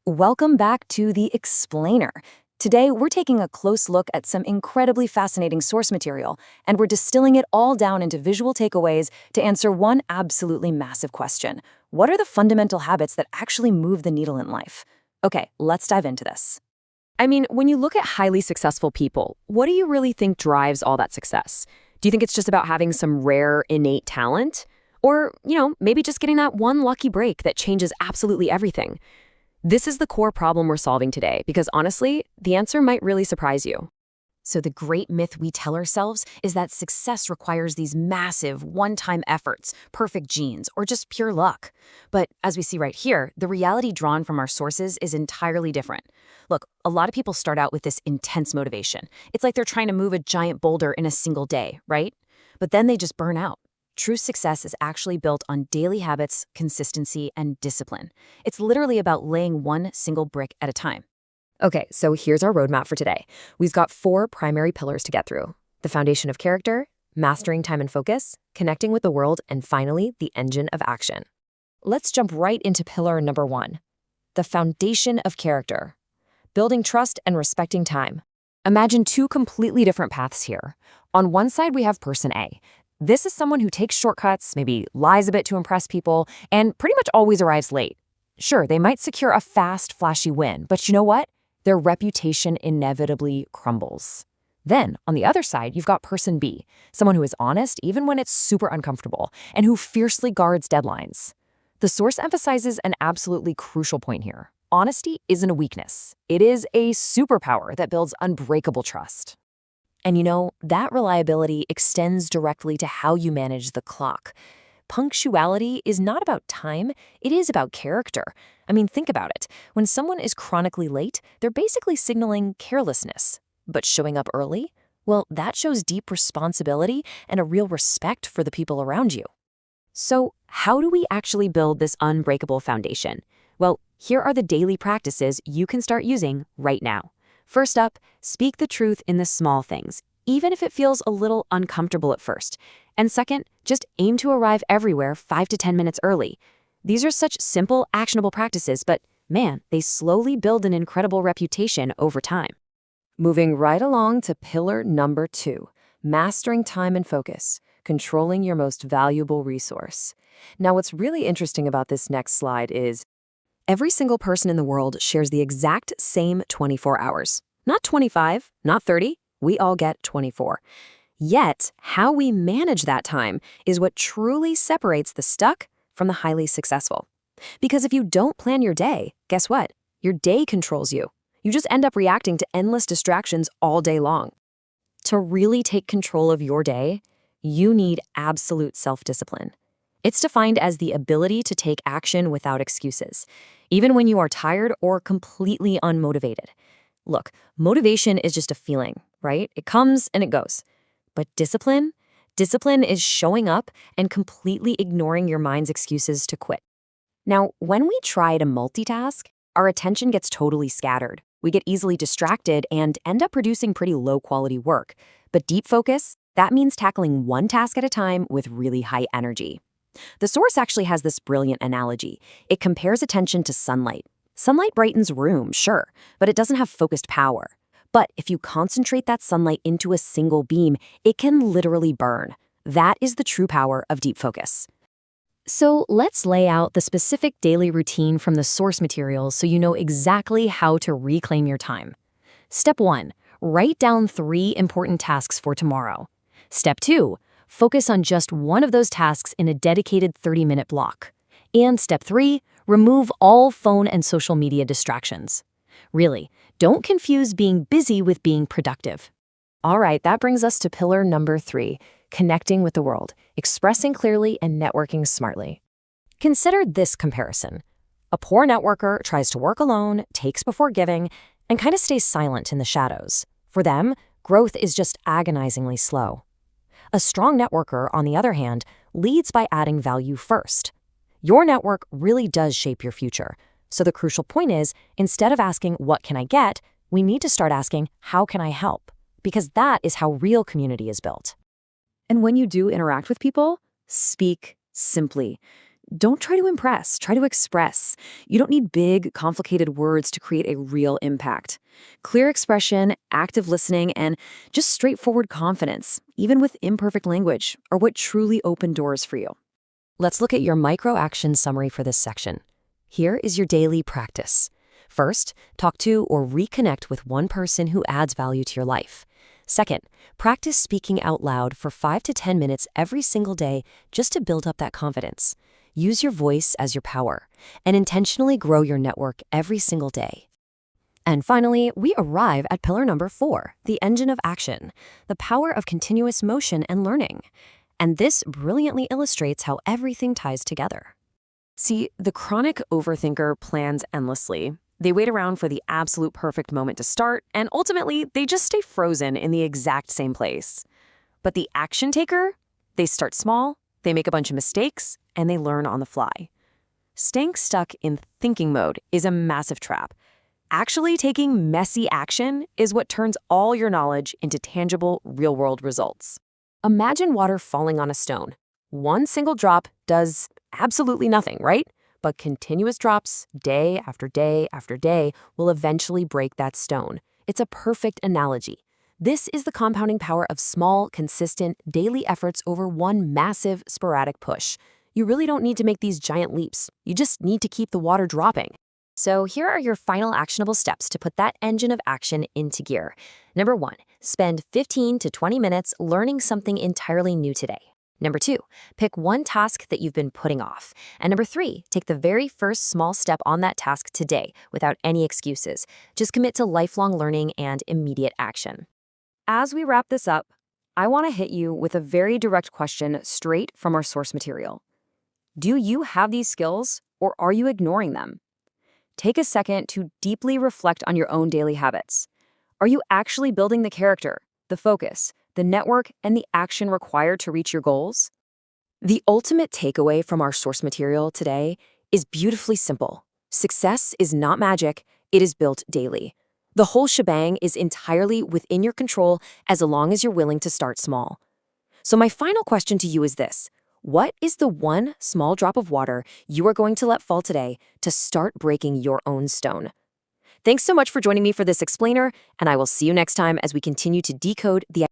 Welcome back to The Explainer. Today, we're taking a close look at some incredibly fascinating source material, and we're distilling it all down into visual takeaways to answer one absolutely massive question. What are the fundamental habits that actually move the needle in life? Okay, let's dive into this. I mean, when you look at highly successful people, what do you really think drives all that success? Do you think it's just about having some rare, innate talent? Or, maybe just getting that one lucky break that changes absolutely everything? This is the core problem we're solving today, because honestly, the answer might really surprise you. So the great myth we tell ourselves is that success requires these massive, one-time efforts, perfect genes, or just pure luck. But as we see right here, the reality drawn from our sources is entirely different. Look, a lot of people start out with this intense motivation. It's like they're trying to move a giant boulder in a single day, right? But then they just burn out. True success is actually built on daily habits, consistency, and discipline. It's literally about laying one single brick at a time. Okay, so here's our roadmap for today. We've got 4 primary pillars to get through: the foundation of character, mastering time and focus, connecting with the world, and finally, the engine of action. Let's jump right into pillar number 1, the foundation of character, building trust and respecting time. Imagine 2 completely different paths here. On one side, we have person A. This is someone who takes shortcuts, maybe lies a bit to impress people, and pretty much always arrives late. Sure, they might secure a fast, flashy win, but you know what? Their reputation inevitably crumbles. Then, on the other side, you've got person B, someone who is honest even when it's super uncomfortable, and who fiercely guards deadlines. The source emphasizes an absolutely crucial point here. Honesty isn't a weakness. It is a superpower that builds unbreakable trust. And that reliability extends directly to how you manage the clock. Punctuality is not about time, it is about character. I mean, think about it. When someone is chronically late, they're basically signaling carelessness. But showing up early? Well, that shows deep responsibility and a real respect for the people around you. So, how do we actually build this unbreakable foundation? Well, here are the daily practices you can start using right now. First up, speak the truth in the small things, even if it feels a little uncomfortable at first. And second, just aim to arrive everywhere 5 to 10 minutes early. These are such simple, actionable practices, but man, they slowly build an incredible reputation over time. Moving right along to pillar number 2, mastering time and focus, controlling your most valuable resource. Now, what's really interesting about this next slide is every single person in the world shares the exact same 24 hours. Not 25, not 30, we all get 24. Yet, how we manage that time is what truly separates the stuck from the highly successful. Because if you don't plan your day, guess what? Your day controls you. You just end up reacting to endless distractions all day long. To really take control of your day, you need absolute self-discipline. It's defined as the ability to take action without excuses, even when you are tired or completely unmotivated. Look, motivation is just a feeling, right? It comes and it goes. But discipline is showing up and completely ignoring your mind's excuses to quit. Now, when we try to multitask, our attention gets totally scattered. We get easily distracted and end up producing pretty low-quality work. But deep focus, that means tackling one task at a time with really high energy. The source actually has this brilliant analogy. It compares attention to sunlight. Sunlight brightens rooms, sure, but it doesn't have focused power. But if you concentrate that sunlight into a single beam, it can literally burn. That is the true power of deep focus. So let's lay out the specific daily routine from the source materials so you know exactly how to reclaim your time. Step 1, write down 3 important tasks for tomorrow. Step 2, focus on just one of those tasks in a dedicated 30-minute block. And step 3, remove all phone and social media distractions. Really, don't confuse being busy with being productive. All right, that brings us to pillar number 3, connecting with the world, expressing clearly and networking smartly. Consider this comparison. A poor networker tries to work alone, takes before giving, and kind of stays silent in the shadows. For them, growth is just agonizingly slow. A strong networker, on the other hand, leads by adding value first. Your network really does shape your future. So the crucial point is, instead of asking, what can I get, we need to start asking, how can I help? Because that is how real community is built. And when you do interact with people, speak simply. Don't try to impress, try to express. You don't need big, complicated words to create a real impact. Clear expression, active listening, and just straightforward confidence, even with imperfect language, are what truly open doors for you. Let's look at your micro action summary for this section. Here is your daily practice. First, talk to or reconnect with one person who adds value to your life. Second, practice speaking out loud for 5 to 10 minutes every single day just to build up that confidence. Use your voice as your power and intentionally grow your network every single day. And finally, we arrive at pillar number 4, the engine of action, the power of continuous motion and learning. And this brilliantly illustrates how everything ties together. See, the chronic overthinker plans endlessly. They wait around for the absolute perfect moment to start, and ultimately, they just stay frozen in the exact same place. But the action taker? They start small, they make a bunch of mistakes, and they learn on the fly. Staying stuck in thinking mode is a massive trap. Actually taking messy action is what turns all your knowledge into tangible, real-world results. Imagine water falling on a stone. One single drop does absolutely nothing, right? But continuous drops, day after day after day, will eventually break that stone. It's a perfect analogy. This is the compounding power of small, consistent, daily efforts over one massive, sporadic push. You really don't need to make these giant leaps. You just need to keep the water dropping. So here are your final actionable steps to put that engine of action into gear. Number 1, spend 15 to 20 minutes learning something entirely new today. Number 2, pick one task that you've been putting off. And number 3, take the very first small step on that task today without any excuses. Just commit to lifelong learning and immediate action. As we wrap this up, I want to hit you with a very direct question straight from our source material. Do you have these skills, or are you ignoring them? Take a second to deeply reflect on your own daily habits. Are you actually building the character, the focus, the network, and the action required to reach your goals? The ultimate takeaway from our source material today is beautifully simple. Success is not magic, it is built daily. The whole shebang is entirely within your control as long as you're willing to start small. So my final question to you is this. What is the one small drop of water you are going to let fall today to start breaking your own stone? Thanks so much for joining me for this explainer, and I will see you next time as we continue to decode the